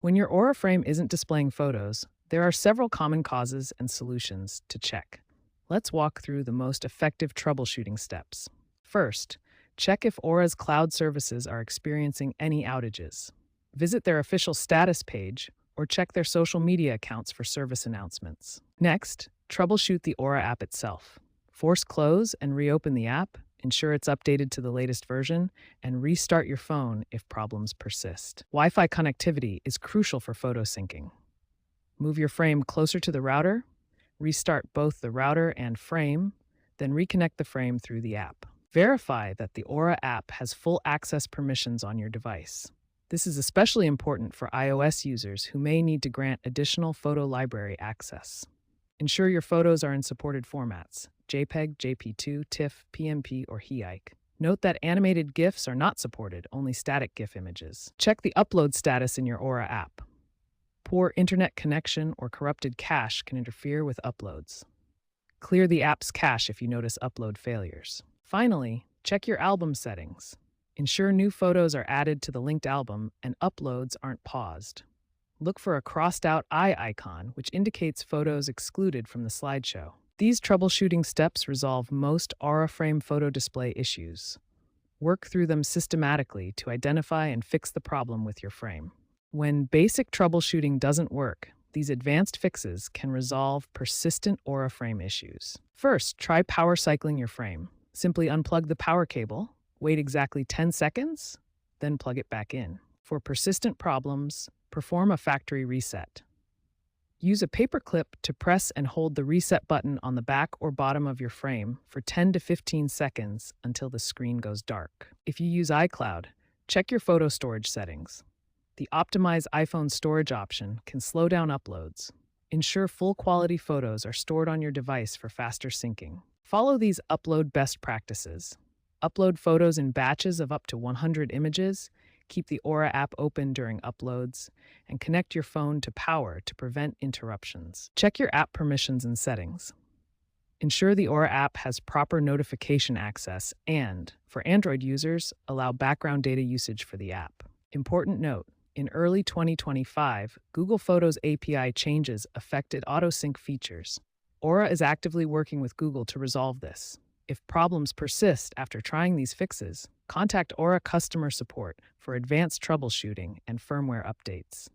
When your Aura frame isn't displaying photos, there are several common causes and solutions to check. Let's walk through the most effective troubleshooting steps. First, check if Aura's cloud services are experiencing any outages. Visit their official status page or check their social media accounts for service announcements. Next, troubleshoot the Aura app itself. Force close and reopen the app, ensure it's updated to the latest version, and restart your phone if problems persist. Wi-Fi connectivity is crucial for photo syncing. Move your frame closer to the router, restart both the router and frame, then reconnect the frame through the app. Verify that the Aura app has full access permissions on your device. This is especially important for iOS users who may need to grant additional photo library access. Ensure your photos are in supported formats: JPEG, JP2, TIFF, PNP, or HEIC. Note that animated GIFs are not supported, only static GIF images. Check the upload status in your Aura app. Poor internet connection or corrupted cache can interfere with uploads. Clear the app's cache if you notice upload failures. Finally, check your album settings. Ensure new photos are added to the linked album and uploads aren't paused. Look for a crossed-out eye icon, which indicates photos excluded from the slideshow. These troubleshooting steps resolve most Aura frame photo display issues. Work through them systematically to identify and fix the problem with your frame. When basic troubleshooting doesn't work, these advanced fixes can resolve persistent Aura frame issues. First, try power cycling your frame. Simply unplug the power cable, wait exactly 10 seconds, then plug it back in. For persistent problems, perform a factory reset. Use a paper clip to press and hold the reset button on the back or bottom of your frame for 10 to 15 seconds until the screen goes dark. If you use iCloud, check your photo storage settings. The Optimize iPhone storage option can slow down uploads. Ensure full quality photos are stored on your device for faster syncing. Follow these upload best practices. Upload photos in batches of up to 100 images, keep the Aura app open during uploads, and connect your phone to power to prevent interruptions. Check your app permissions and settings. Ensure the Aura app has proper notification access and, for Android users, allow background data usage for the app. Important note: in early 2025, Google Photos API changes affected auto-sync features. Aura is actively working with Google to resolve this. If problems persist after trying these fixes, contact Aura customer support for advanced troubleshooting and firmware updates.